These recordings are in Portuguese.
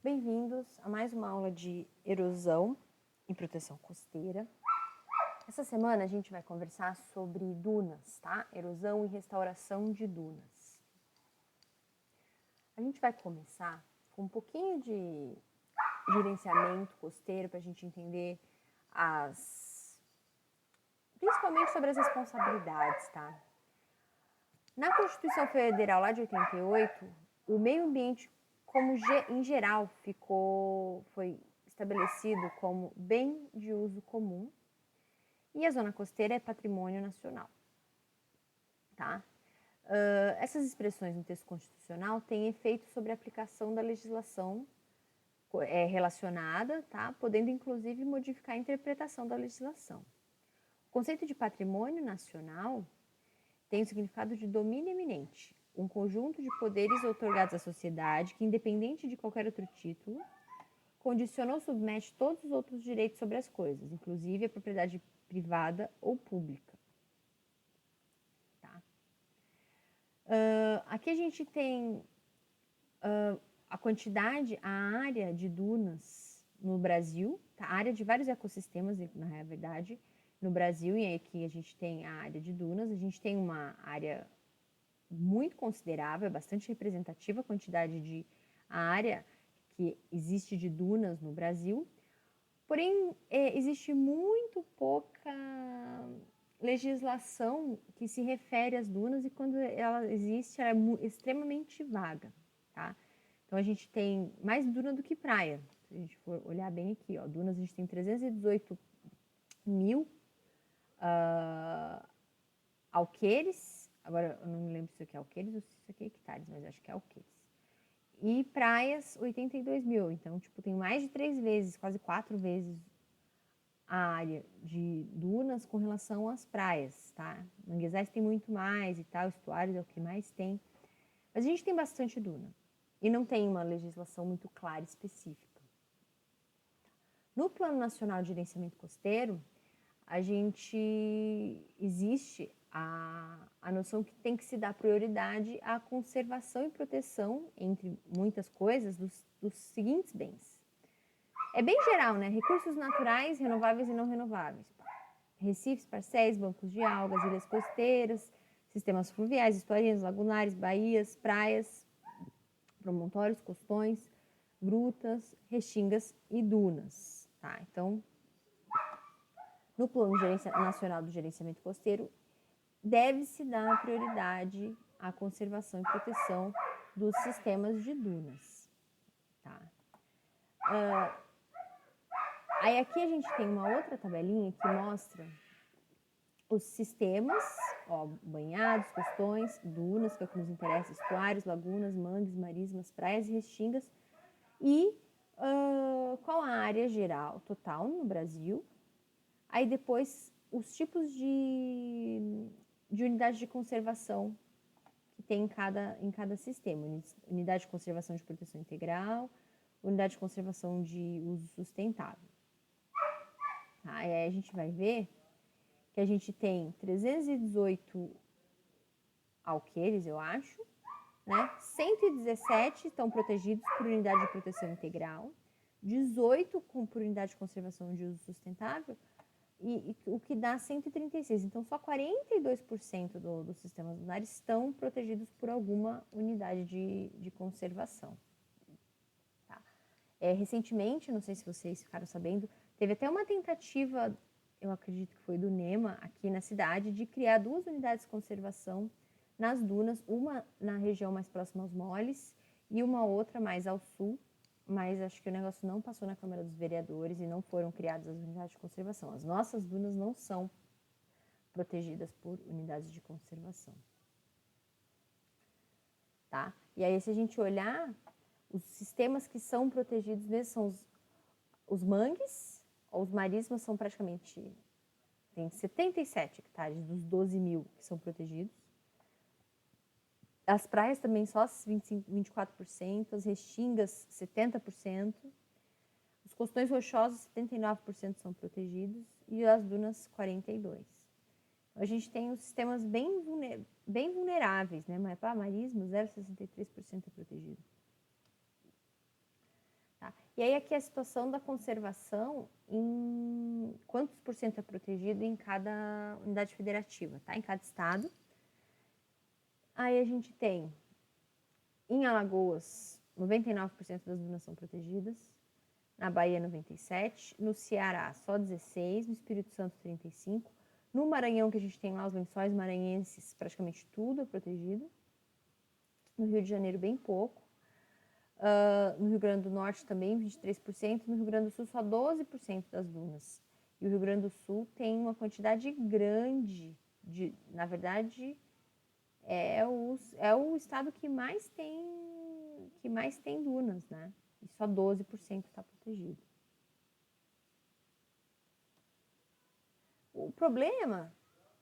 Bem-vindos a mais uma aula de erosão e proteção costeira. Essa semana a gente vai conversar sobre dunas, tá? Erosão e restauração de dunas. A gente vai começar com um pouquinho de gerenciamento costeiro para a gente entender principalmente sobre as responsabilidades, tá? Na Constituição Federal lá de 88, o meio ambiente em geral foi estabelecido como bem de uso comum e a zona costeira é patrimônio nacional, tá? Essas expressões no texto constitucional têm efeito sobre a aplicação da legislação relacionada, tá? Podendo inclusive modificar a interpretação da legislação. O conceito de patrimônio nacional tem o significado de domínio eminente, um conjunto de poderes outorgados à sociedade que, independente de qualquer outro título, condiciona ou submete todos os outros direitos sobre as coisas, inclusive a propriedade privada ou pública. Tá? Aqui a gente tem a quantidade, a área de dunas no Brasil, tá? A área de vários ecossistemas, na verdade, no Brasil, e aqui a gente tem a área de dunas, a gente tem uma área muito considerável, bastante representativa a quantidade de área que existe de dunas no Brasil, porém existe muito pouca legislação que se refere às dunas e quando ela existe, ela é extremamente vaga, tá? Então a gente tem mais duna do que praia. Se a gente for olhar bem aqui, ó, dunas a gente tem 318 mil alqueires. Agora eu não me lembro se isso aqui é alqueires ou se isso aqui é hectares, mas acho que é alqueires. E praias, 82 mil. Então, tipo, tem mais de 3 vezes, quase 4 vezes a área de dunas com relação às praias, tá? Manguezais tem muito mais e tal, estuários é o que mais tem. Mas a gente tem bastante duna. E não tem uma legislação muito clara e específica. No Plano Nacional de Gerenciamento Costeiro, existe a noção que tem que se dar prioridade à conservação e proteção, entre muitas coisas, dos seguintes bens. É bem geral, né? Recursos naturais, renováveis e não renováveis. Recifes, parcéis, bancos de algas, ilhas costeiras, sistemas fluviais, estuários, lagunares, baías, praias, promontórios, costões, grutas, restingas e dunas. Tá? Então, no Plano Nacional do Gerenciamento Costeiro, deve-se dar prioridade à conservação e proteção dos sistemas de dunas. Tá? Aí aqui a gente tem uma outra tabelinha que mostra os sistemas, ó, banhados, costões, dunas, que é o que nos interessa, estuários, lagunas, mangues, marismas, praias e restingas, e qual a área geral total no Brasil. Aí depois os tipos de unidades de conservação que tem em cada sistema. Unidade de conservação de proteção integral, unidade de conservação de uso sustentável. Aí a gente vai ver que a gente tem 318 alqueires, eu acho, né? 117 estão protegidos por unidade de proteção integral, 18 por unidade de conservação de uso sustentável, e o que dá 136. Então, só 42% dos sistemas dunares estão protegidos por alguma unidade de conservação. Tá? Recentemente, não sei se vocês ficaram sabendo, teve até uma tentativa, eu acredito que foi do NEMA, aqui na cidade, de criar 2 unidades de conservação nas dunas, uma na região mais próxima aos moles e uma outra mais ao sul, mas acho que o negócio não passou na Câmara dos Vereadores e não foram criadas as unidades de conservação. As nossas dunas não são protegidas por unidades de conservação. Tá? E aí, se a gente olhar, os sistemas que são protegidos mesmo são os mangues, os marismas são praticamente, tem 77 hectares dos 12 mil que são protegidos. As praias também só 24%, as restingas 70%, os costões rochosos 79% são protegidos e as dunas 42%. A gente tem os sistemas bem vulneráveis, né? Marismo 0,63% é protegido. Tá? E aí aqui a situação da conservação em quantos por cento é protegido em cada unidade federativa, tá? Em cada estado. Aí a gente tem, em Alagoas, 99% das dunas são protegidas, na Bahia 97%, no Ceará só 16%, no Espírito Santo 35%, no Maranhão, que a gente tem lá os lençóis maranhenses, praticamente tudo é protegido, no Rio de Janeiro bem pouco, no Rio Grande do Norte também 23%, no Rio Grande do Sul só 12% das dunas. E o Rio Grande do Sul tem uma quantidade grande na verdade, é o estado que mais tem dunas, né? E só 12% está protegido. O problema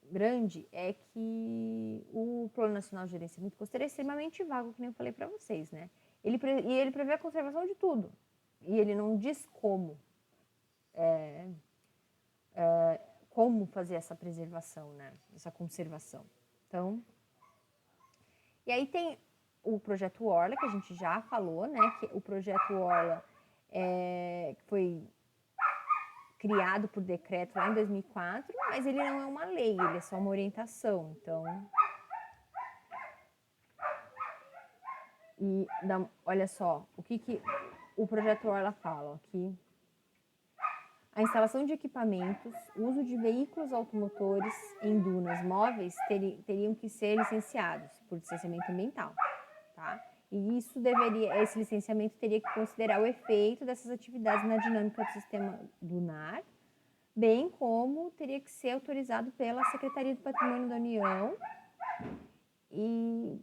grande é que o Plano Nacional de Gerenciamento Costeiro é extremamente vago, que nem eu falei para vocês, né? Ele prevê a conservação de tudo. E ele não diz como fazer essa preservação, né? Essa conservação. Então, e aí tem o projeto Orla, que a gente já falou, né? Que o projeto Orla foi criado por decreto lá em 2004, mas ele não é uma lei, ele é só uma orientação. Então, olha só, o que o projeto Orla fala aqui. A instalação de equipamentos, o uso de veículos automotores em dunas móveis teriam que ser licenciados por licenciamento ambiental, tá? E esse licenciamento teria que considerar o efeito dessas atividades na dinâmica do sistema dunar, bem como teria que ser autorizado pela Secretaria do Patrimônio da União, e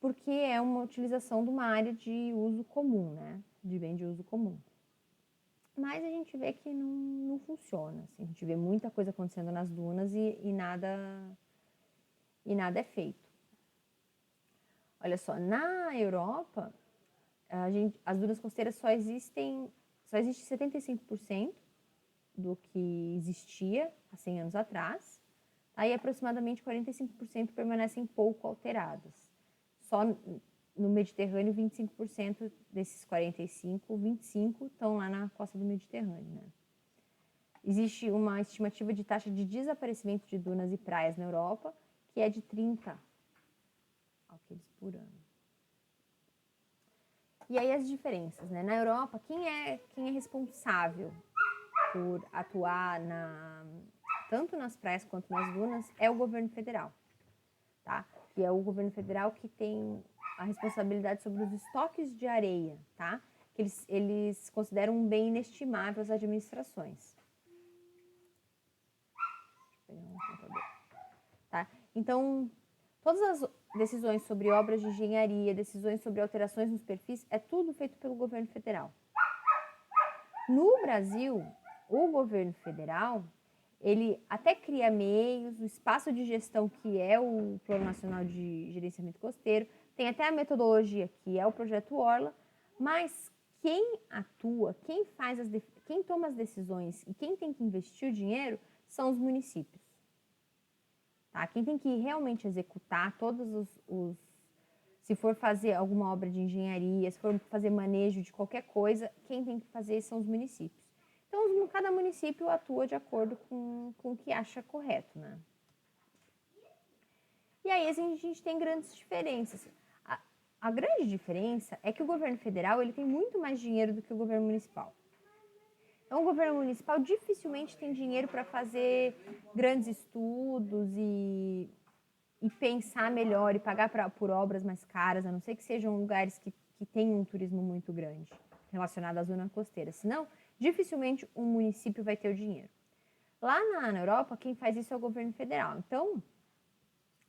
porque é uma utilização de uma área de uso comum, né? De bem de uso comum. Mas a gente vê que não funciona. Assim, a gente vê muita coisa acontecendo nas dunas e nada é feito. Olha só, na Europa, as dunas costeiras só existe 75% do que existia há 100 anos atrás. Aí aproximadamente 45% permanecem pouco alteradas. Só no Mediterrâneo, 25% desses 45, 25 estão lá na costa do Mediterrâneo, né? Existe uma estimativa de taxa de desaparecimento de dunas e praias na Europa, que é de 30 alqueires por ano. E aí as diferenças, né? Na Europa, quem é responsável por atuar tanto nas praias quanto nas dunas é o governo federal, tá? Que é o governo federal que tem a responsabilidade sobre os estoques de areia, tá? Que eles consideram um bem inestimável às administrações. Deixa eu pegar um computador. Tá? Então, todas as decisões sobre obras de engenharia, decisões sobre alterações nos perfis, é tudo feito pelo governo federal. No Brasil, o governo federal, ele até cria meios, o espaço de gestão que é o Plano Nacional de Gerenciamento Costeiro, tem até a metodologia que é o Projeto Orla, mas quem atua, quem toma as decisões e quem tem que investir o dinheiro são os municípios. Tá? Quem tem que realmente executar se for fazer alguma obra de engenharia, se for fazer manejo de qualquer coisa, quem tem que fazer são os municípios. Então, cada município atua de acordo com o que acha correto, né? E aí a gente tem grandes diferenças. A grande diferença é que o governo federal ele tem muito mais dinheiro do que o governo municipal. Então, o governo municipal dificilmente tem dinheiro para fazer grandes estudos e pensar melhor e pagar por obras mais caras, a não ser que sejam lugares que tenham um turismo muito grande relacionado à zona costeira. Senão, dificilmente um município vai ter o dinheiro. Lá na Europa, quem faz isso é o governo federal. Então,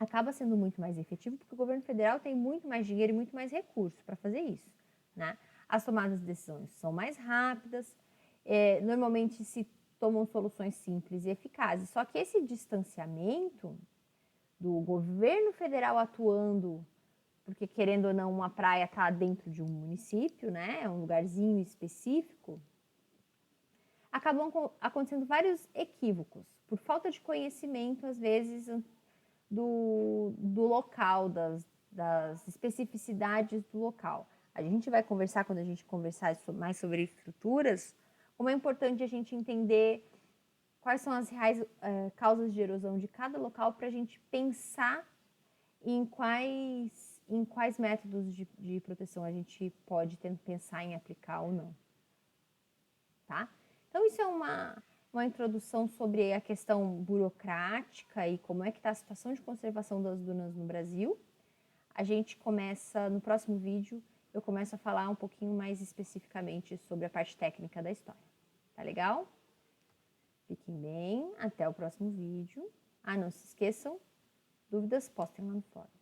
acaba sendo muito mais efetivo porque o governo federal tem muito mais dinheiro e muito mais recursos para fazer isso, né? As tomadas de decisões são mais rápidas, normalmente se tomam soluções simples e eficazes. Só que esse distanciamento do governo federal atuando, porque querendo ou não uma praia está dentro de um município, né? É um lugarzinho específico, acabam acontecendo vários equívocos, por falta de conhecimento, às vezes, do local, das especificidades do local. a gente vai conversar, quando a gente conversar mais sobre estruturas, como é importante a gente entender quais são as reais causas de erosão de cada local para a gente pensar em quais métodos de proteção a gente pode pensar em aplicar ou não. Tá? Então, isso é uma introdução sobre a questão burocrática e como é que está a situação de conservação das dunas no Brasil. A gente começa, no próximo vídeo, eu começo a falar um pouquinho mais especificamente sobre a parte técnica da história. Tá legal? Fiquem bem, até o próximo vídeo. Ah, não se esqueçam, dúvidas, postem lá no fórum.